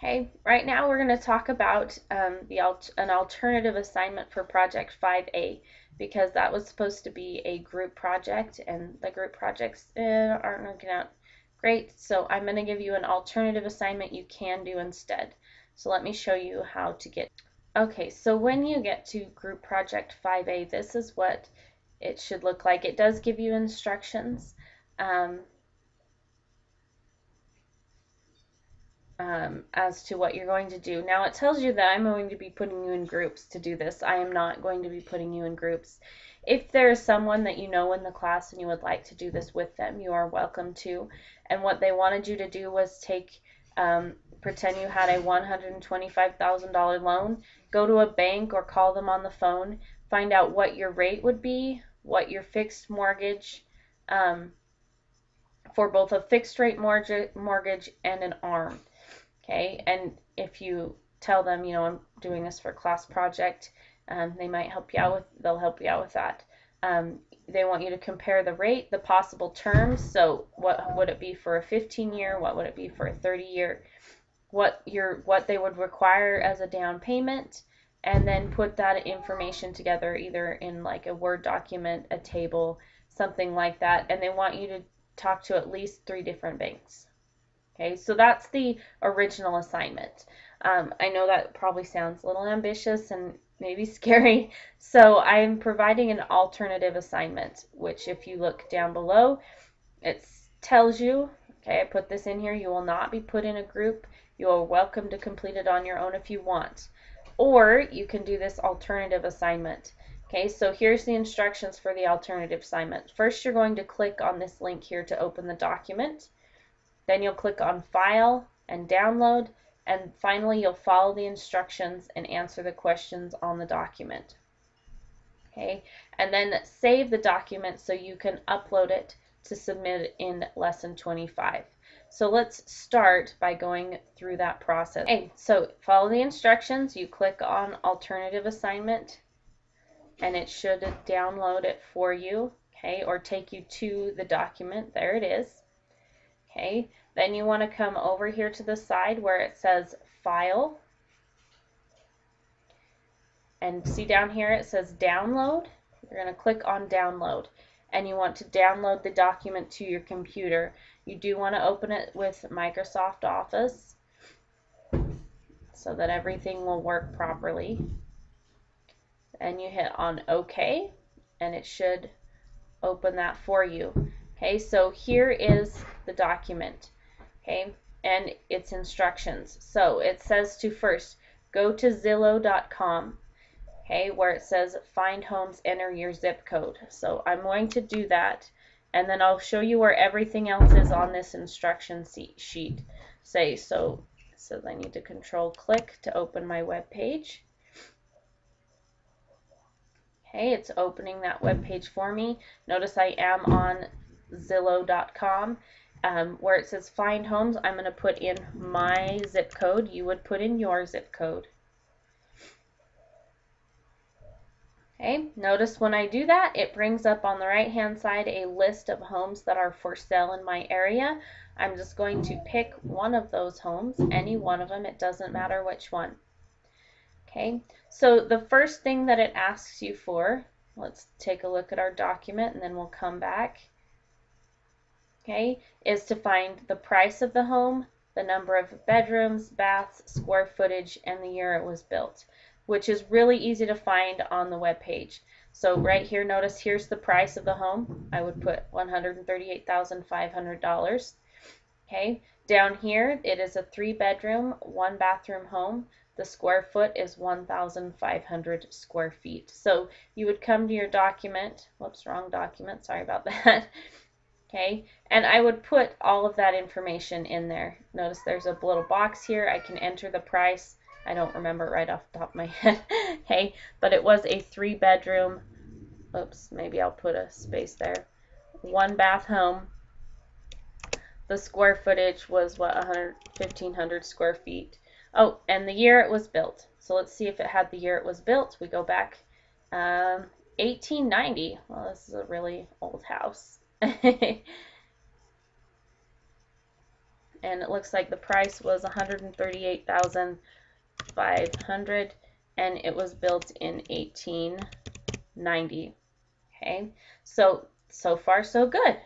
Okay, right now we're going to talk about an alternative assignment for Project 5A because that was supposed to be a group project and the group projects aren't working out great. So I'm going to give you an alternative assignment you can do instead. So let me show you how to get. Okay, so when you get to group project 5A, this is what it should look like. It does give you instructions. As to what you're going to do. Now it tells you that I'm going to be putting you in groups to do this. I am not going to be putting you in groups. If there is someone that you know in the class and you would like to do this with them, you are welcome to. And what they wanted you to do was pretend you had a $125,000 loan, go to a bank or call them on the phone, find out what your rate would be, what your fixed mortgage, for both a fixed rate mortgage and an ARM. Okay, and if you tell them, I'm doing this for a class project, they might help you out they'll help you out with that. They want you to compare the rate, the possible terms, so what would it be for a 15-year, what would it be for a 30-year, what they would require as a down payment, and then put that information together either in like a Word document, a table, something like that, and they want you to talk to at least 3 different banks. Okay, so that's the original assignment. I know that probably sounds a little ambitious and maybe scary, so I'm providing an alternative assignment, which if you look down below, it tells you, okay, I put this in here, you will not be put in a group. You are welcome to complete it on your own if you want. Or you can do this alternative assignment. Okay, so here's the instructions for the alternative assignment. First, you're going to click on this link here to open the document. Then you'll click on File and Download, and finally you'll follow the instructions and answer the questions on the document. Okay, and then save the document so you can upload it to submit in Lesson 25. So let's start by going through that process. Okay, so follow the instructions, you click on Alternative Assignment, and it should download it for you, okay, or take you to the document. There it is. Okay, then you want to come over here to the side where it says File, and see down here it says Download. You're going to click on Download, and you want to download the document to your computer. You do want to open it with Microsoft Office so that everything will work properly. And you hit on OK, and it should open that for you. Okay, so here is the document, okay, and its instructions. So it says to first go to Zillow.com, okay, where it says find homes, enter your zip code. So I'm going to do that, and then I'll show you where everything else is on this instruction sheet. So I need to control click to open my web page. Okay, it's opening that web page for me. Notice I am on Zillow.com. Where it says find homes, I'm going to put in my zip code. You would put in your zip code. Okay, notice when I do that, it brings up on the right hand side a list of homes that are for sale in my area. I'm just going to pick one of those homes, any one of them, it doesn't matter which one. Okay, so the first thing that it asks you for, let's take a look at our document and then we'll come back, okay, is to find the price of the home, the number of bedrooms, baths, square footage, and the year it was built, which is really easy to find on the web page. So right here, notice here's the price of the home. I would put $138,500. Okay, down here it is a 3-bedroom, 1-bathroom home. The square foot is 1,500 square feet. So you would come to your document, whoops, wrong document, sorry about that. Okay, and I would put all of that information in there. Notice there's a little box here. I can enter the price. I don't remember right off the top of my head. Okay, but it was a 3-bedroom, oops, maybe I'll put a space there, 1-bath home. The square footage was what, 1,500 square feet. Oh, and the year it was built. So let's see if it had the year it was built. We go back 1890. Well, this is a really old house. And and it looks like the price was $138,500, and it was built in 1890. Okay, so far so good.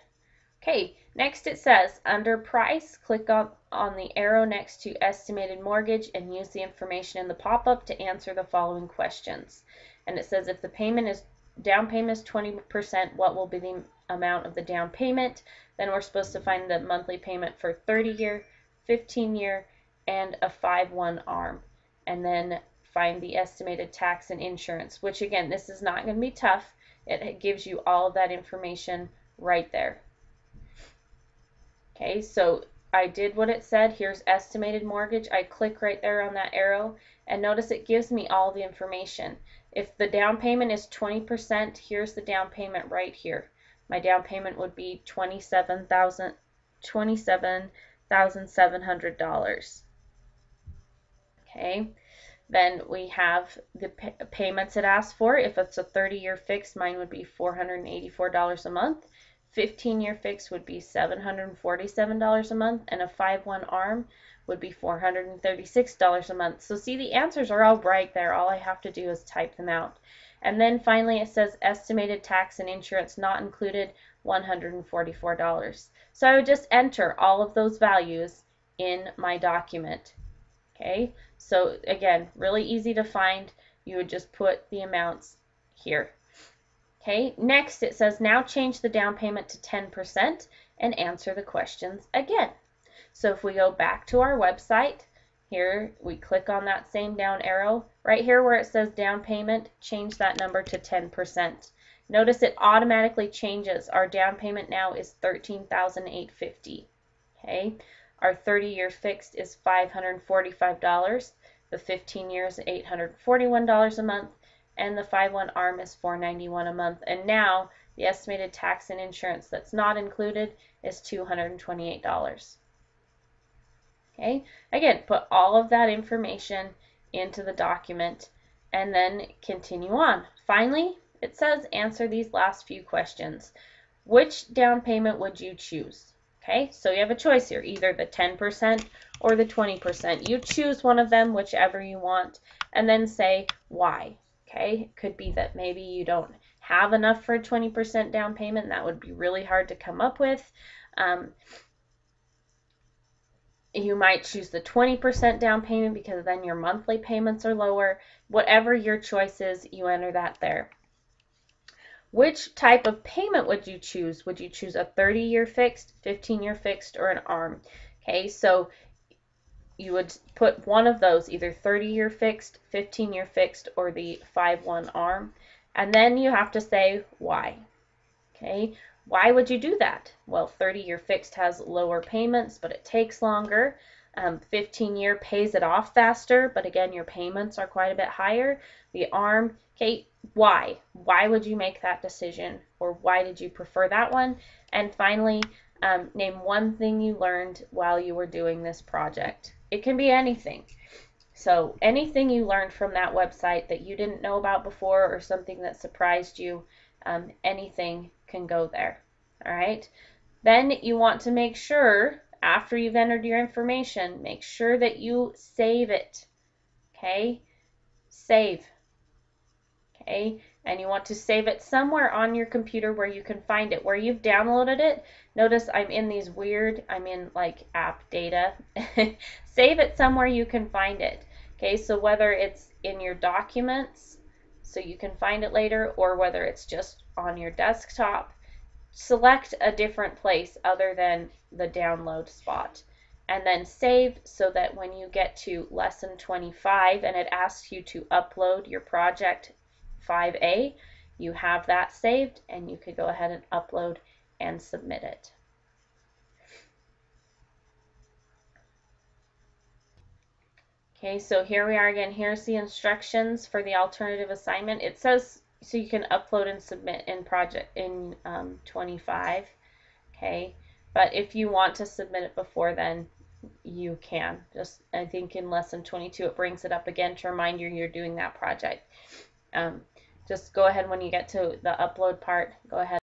Okay, next it says under price, click on the arrow next to estimated mortgage and use the information in the pop-up to answer the following questions. And it says if the down payment is 20%, what will be the amount of the down payment? Then we're supposed to find the monthly payment for 30-year, 15-year, and a 5/1 ARM. And then find the estimated tax and insurance, which again, this is not going to be tough. It gives you all of that information right there. Okay, so I did what it said. Here's estimated mortgage. I click right there on that arrow, and notice it gives me all the information. If the down payment is 20%, here's the down payment right here. My down payment would be $27,700. Okay, then we have the payments it asks for. If it's a 30-year fixed, mine would be $484 a month. 15-year fixed would be $747 a month, and a 5/1 ARM would be $436 a month. So see, the answers are all right there. All I have to do is type them out. And then finally it says estimated tax and insurance not included, $144. So I would just enter all of those values in my document. Okay, so again, really easy to find. You would just put the amounts here. Okay, next it says now change the down payment to 10% and answer the questions again. So if we go back to our website, here we click on that same down arrow. Right here where it says down payment, change that number to 10%. Notice it automatically changes. Our down payment now is $13,850. Okay, our 30-year fixed is $545. The 15 years is $841 a month. And the 5/1 ARM is $491 a month. And now the estimated tax and insurance that's not included is $228. Okay, again, put all of that information into the document and then continue on. Finally, it says answer these last few questions. Which down payment would you choose? Okay, so you have a choice here, either the 10% or the 20%. You choose one of them, whichever you want, and then say why. Okay, it could be that maybe you don't have enough for a 20% down payment, and that would be really hard to come up with. You might choose the 20% down payment because then your monthly payments are lower. Whatever your choice is, you enter that there. Which type of payment would you choose? Would you choose a 30-year fixed, 15-year fixed, or an ARM? Okay, so you would put one of those, either 30-year fixed, 15-year fixed, or the 5/1 ARM. And then you have to say why. Okay, why would you do that? Well, 30-year fixed has lower payments, but it takes longer. 15-year pays it off faster, but again, your payments are quite a bit higher. The ARM, okay, why? Why would you make that decision? Or why did you prefer that one? And finally, name one thing you learned while you were doing this project. It can be anything. So anything you learned from that website that you didn't know about before or something that surprised you, anything can go there. All right. Then you want to make sure, after you've entered your information, make sure that you save it. Okay. Save. Okay. And you want to save it somewhere on your computer where you can find it. Where you've downloaded it, notice I'm in like app data. Save it somewhere you can find it. Okay, so whether it's in your documents so you can find it later, or whether it's just on your desktop, select a different place other than the download spot. And then save so that when you get to lesson 25 and it asks you to upload your project 5A, you have that saved and you could go ahead and upload and submit it. Okay, so here we are again. Here's the instructions for the alternative assignment. It says so you can upload and submit in project in 25. Okay, but if you want to submit it before then, you can. Just I think in lesson 22 it brings it up again to remind you you're doing that project. Just go ahead when you get to the upload part, go ahead